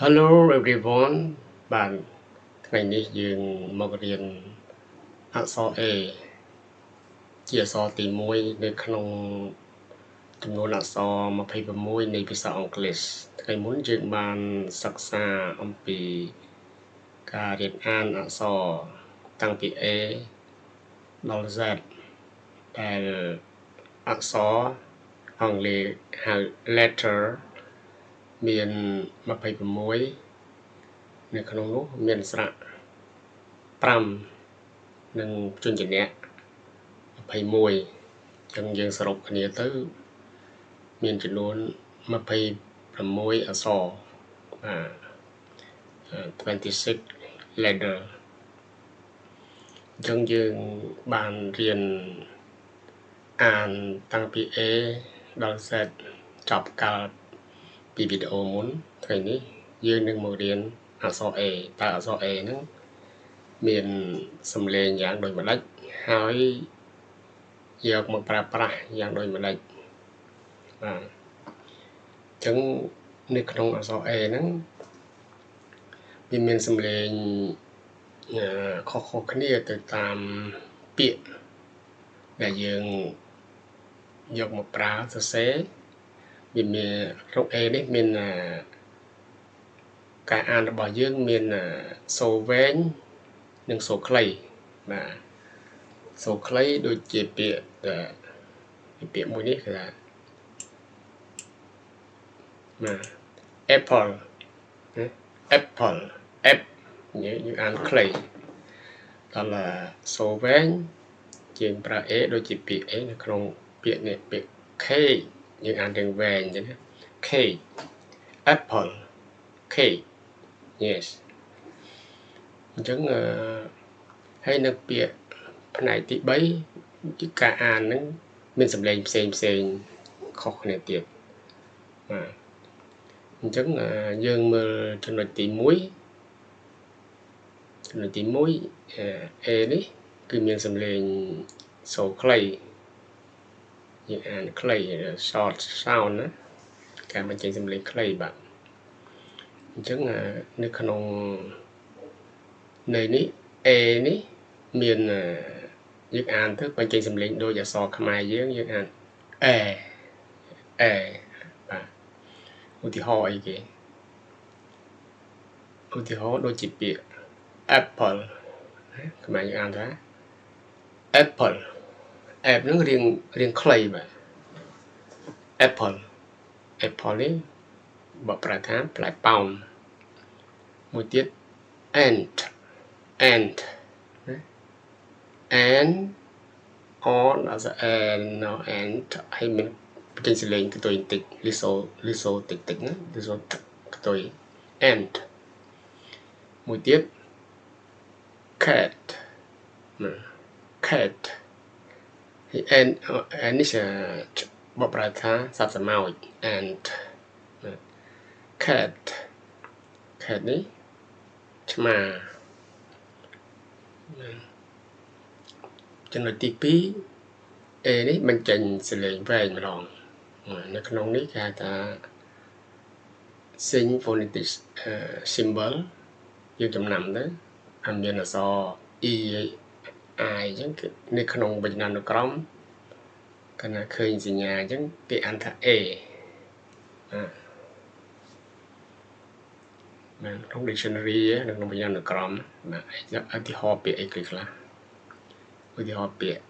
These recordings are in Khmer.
Hello everyone បាទថ្ងៃនេះយើងមករៀនអក្សរ A ជាអក្សរទី1នៅក្នុងចំនួនអក្សរ26នៃភាសាអង់គ្លេសថ្ងៃមុនយើងបានសិក្សាអំពីការរៀនអានអក្សរតាំងពី A ដល់ Z ដែលអក្សរអង់គ្លេសហៅ letter មាន26នៅក្នុងនោះមានស្រៈ5និងជញ្ជាក់21ចឹងយើងសរុបគ្នាទៅមានចំនួន26អក្សរ26 letter ចឹងយើងបានរៀនអានតាំងពី A ដល់ Z ចប់កាលពីវីដេអូមុនថ្ងៃនេះយើងនឹងមករៀនអក្សរ A តើអក្សរ A ហ្នឹងមានសំឡេងយ៉ាងដូចម្ដេចហើយយកមកប្រើប្រាស់យ៉ាងដូចម្ដេចបាទអញ្ចឹងនៅក្នុងអក្សរ A ហ្នឹងវាមានសំឡេងខុសៗគ្នាទៅតាមពាក្យដែលយើងយកមកប្រើសរសេរវាមានក្នុង A នេះមានការអានរបស់យើងមានសូរវែងនិងសូរខ្លីបាទសូរខ្លីដូចជាពាក្យមួយនេះគឺថាបាទ apple apple app យើងអានខ្លីដល់សូរវែងយើងប្រើ A ដូចជាពាក្យ A នៅក្នុងពាក្យនេះពាក្យ K យើងអានទាំងវែងអញ្ចឹងណា K apple K yes អញ្ចឹងហើយនៅពាក្យផ្នែកទី3គឺការអានហ្នឹងមានសំឡេងផ្សេងខុសគ្នាទៀតបាទអញ្ចឹងយើងមើលចំណុចទី1A នេះគឺមានសំឡេងសូរខ្លីយើងអានខ្លី short sound ណាការបញ្ចេញសំឡេងខ្លីបាទអញ្ចឹងនៅក្នុងនៃនេះ A នេះមានយើងអានទៅបញ្ចេញសំឡេងដូចអក្សរខ្មែរយើងអានអេបាទឧទាហរណ៍អីគេឧទាហរណ៍ដូចជាពាក្យ apple ខ្មែរយើងអានថា apple ហ្នឹងរៀងខ្លីបាទ apple នេះបើប្រើថាផ្លែប៉ោមមួយទៀត ant and on as and and ឲ្យមានបញ្ចេញសលេងកតុយបន្តិចលីសូតិចណាលីសូកតុយ and មួយទៀត cat ណា cat ហើយ and នេះជាបបប្រើថាសត្វស្រមោច and cat នេះឆ្មាចំណុចទី2 A នេះបញ្ចេញសលេងវែងម្ដងនៅក្នុងនេះគេហៅថា sing phonetic symbol យើងចំណាំទៅហើយមានអក្សរ E I អញ្ចឹងគឺនៅក្នុងវចនានុក្រមកាលណាឃើញសញ្ញាអញ្ចឹងគេអានថា A បាទក្នុង dictionary នៅក្នុងវចនានុក្រមបាទឧទាហរណ៍ពាក្យអីខ្លះឧទាហរណ៍ពាក្យ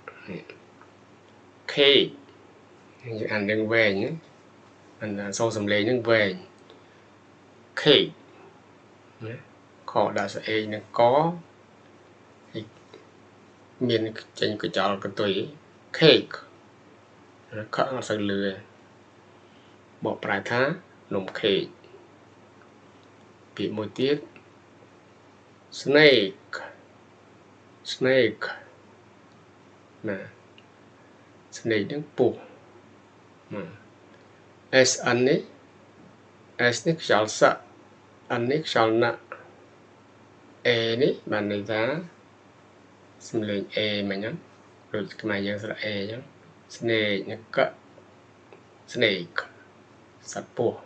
K យើងអាននឹងវែងអានសូរសំឡេងនឹងវែង K ណាខដាក់ស្អេងនឹងកមានចេញកញ្ចល់កតុយ cake ខអត់សូវលឺបកប្រែថានំ cake ពាក្យមួយទៀត snake ណា snake នឹងពស់SN នេះ S នេះខ្យល់ស័ក N នេះខ្យល់ណាក់ A នេះបានន័យថាសំឡេង A មិញហ្នឹងដូចខ្មែរយើងស្រៈ A អញ្ចឹង snake នឹងក snake សត្វពស់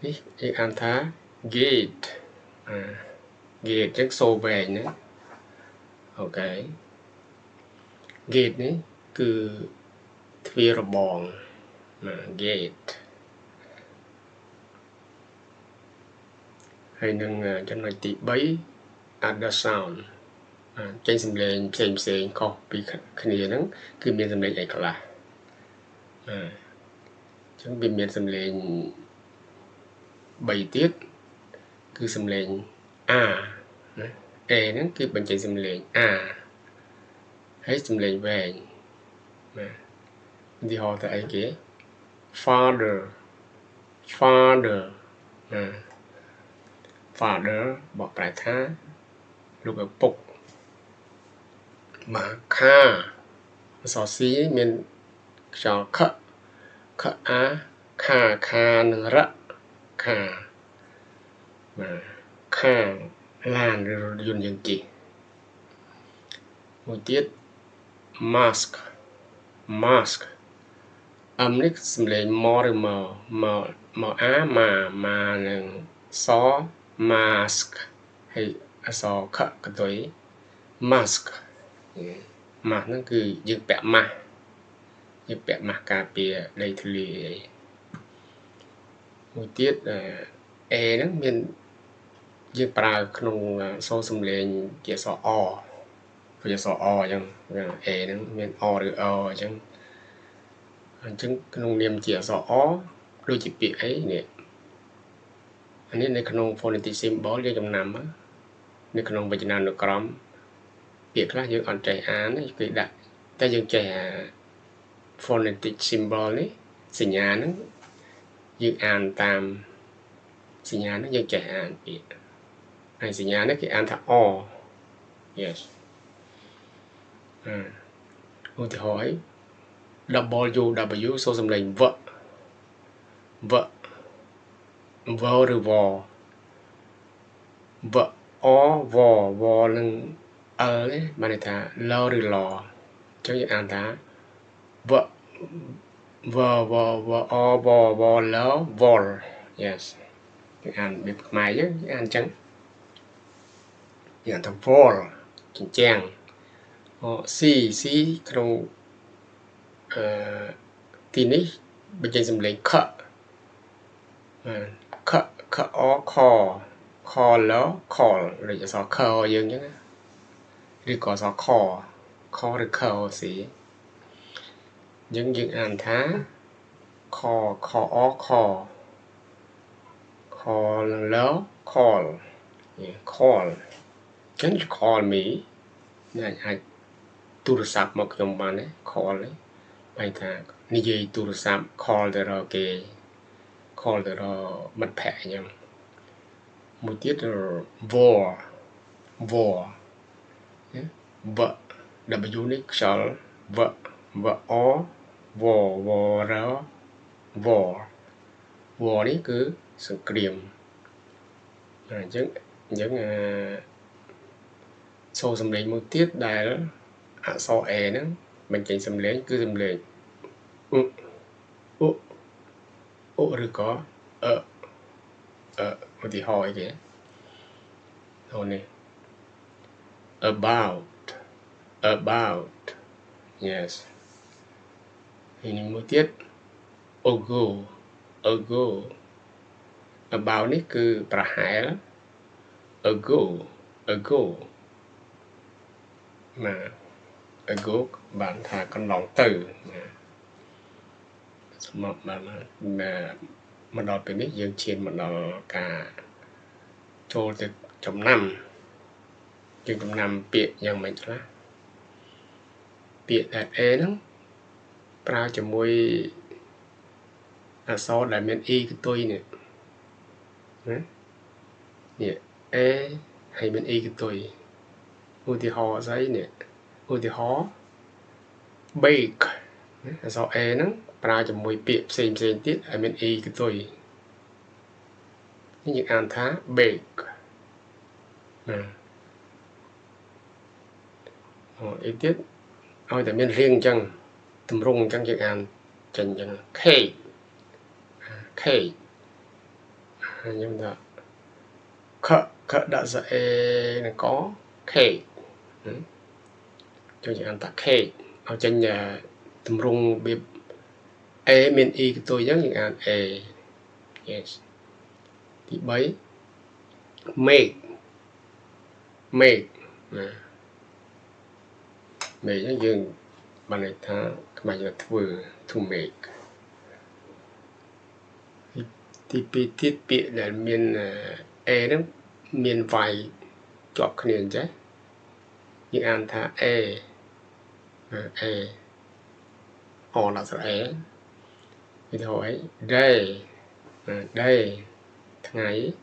នេះយើងអានថា gate gate ចឹងសូវែងណាអូខេ gate នេះគឺទ្វាររបងណា gate ហើយនឹងចំណុចទី3 other sound ចេញសំឡេងផ្សេងខុសពីគ្នាហ្នឹងគឺមានសំឡេងអីខ្លះអញ្ចឹងវាមានសំឡេង3ទៀតគឺសំឡេង a ណា a ហ្នឹងគឺបញ្ចេញសំឡេង a ហើយសំឡេងវែងណាឧទាហរណ៍ទៅអីគេ father ណា father បកប្រែថាលោកឪពុកបាទ car អក្សរ C មានខ្យល់ខអាខានឹងរៈខាបាទខាឡានឬរថយន្តយើងជិះមួយទៀត mask នេះសំឡេងមកឬមកអាម៉ានឹងស mask ហើយអក្សរខកតុយ mask ហ្នឹងគឺយើងពាក់ម៉ាស់ការពារដីធ្លីមួយទៀត A ហ្នឹងមានយើងប្រើក្នុងសូរសំឡេងជាអក្សរ អព្រោះអក្សរ អអញ្ចឹង A ហ្នឹងមាន អឬអអញ្ចឹងក្នុងនាមជាអក្សរ អដូចជាពាក្យអីនេះអានេះនៅក្នុង phonetic symbol យើងចំណាំនៅក្នុងវចនានុក្រមពាក្យខ្លះយើងអត់ចេះអានទេគឺដាក់តែយើងចេះphonetic symbol នេះសញ្ញាហ្នឹងយើងអានតាមសញ្ញាហ្នឹងយើងចេះអានពាក្យហើយសញ្ញានេះគេអានថា អ yes ឧទាហរណ៍ WW សូរសំឡេងវឬវអវនឹង L នេះបានន័យថាលឬឡអញ្ចឹងយើងអានថាវលវល yes យើងអានបែបខ្មែរយើងអានអញ្ចឹងយើងអានថាវលជញ្ជាំងC ក្នុងទីនេះបញ្ចេញសំឡេងខអខលខលឬអក្សរខយើងអញ្ចឹងឬក៏អក្សរខឬខ C អញ្ចឹងយើងអានថាខនឹងល call ចឹង call me អាចទូរស័ព្ទមកខ្ញុំបានទេ call នេះបែរថានិយាយទូរស័ព្ទ call ទៅរកគេ call ទៅរកមិត្តភក្តិអញ្ចឹងមួយទៀត war W នេះខ្យល់វអwar នេះគឺសង្គ្រាមអញ្ចឹងសូរសំឡេងមួយទៀតដែលអក្សរ A ហ្នឹងបញ្ចេញសំឡេងគឺសំឡេងឬក៏ឧទាហរណ៍អីគេនេះ about yes ហើយនេះមួយទៀត ago about នេះគឺប្រហែល ago ណា ago បានថាកន្លងទៅណាសម្រាប់មកដល់ពេលនេះយើងឈានមកដល់ការចូលទៅចំណាំយើងចំណាំពាក្យយ៉ាងម៉េចខ្លះពាក្យដែល A ហ្នឹងប្រើជាមួយអក្សរដែលមាន E កតុយនេះណានេះ A ហើយមាន E កតុយឧទាហរណ៍ស្អីនេះឧទាហរណ៍ bake អក្សរ A ហ្នឹងប្រើជាមួយពាក្យផ្សេងទៀតហើយមាន E កតុយនេះយើងអានថា bake ណាអីទៀតឲ្យតែមានរៀងអញ្ចឹងទម្រង់អញ្ចឹងយើងអានចេញអញ្ចឹង cake nhưng mà khờ đã dạy là có cake cho những ăn ta cake ở trên nhà tầm rung bịp e miền y cái tôi giống những ăn e yes thì bấy make make giống như bạn này ta các bạn là vừa to make thì bị tiết bị là miền e đó miền vài chọn cái nền chứ những ăn ta e họ là sẽ thì thôi đây đây thằng ấy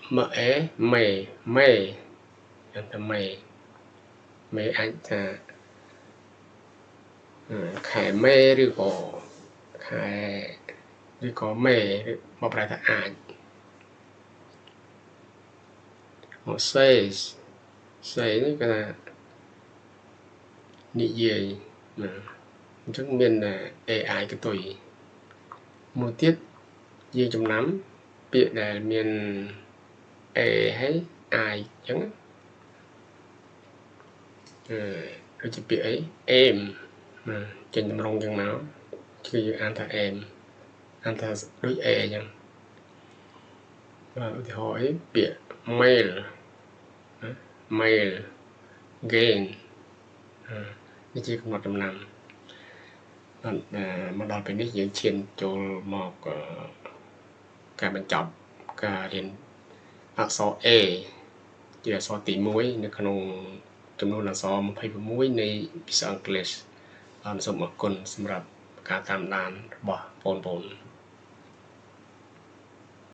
mẹ mày anh ta mày anh ta khải mê rồi có mê một lại ta ảnh họ says cái là nhị gì trước miền là AI cái tuổi một tiết gì trong nắm biệt là miền hay ai chẳng rồi chỉ biệt ấy em trên tầm rong chẳng nào chứ anh ta em anh ta đối chẳng và thì hỏi biệt mail gain như chỉ có một trăm năm mà đòi phải biết những chuyện cho một cái bên chọc cái hiện số A chỉ là số tỷ muối nếu không trong đó là số một hay muối này bisa English សូមអរគុណសម្រាប់ការតាមដានរបស់បងប្អូន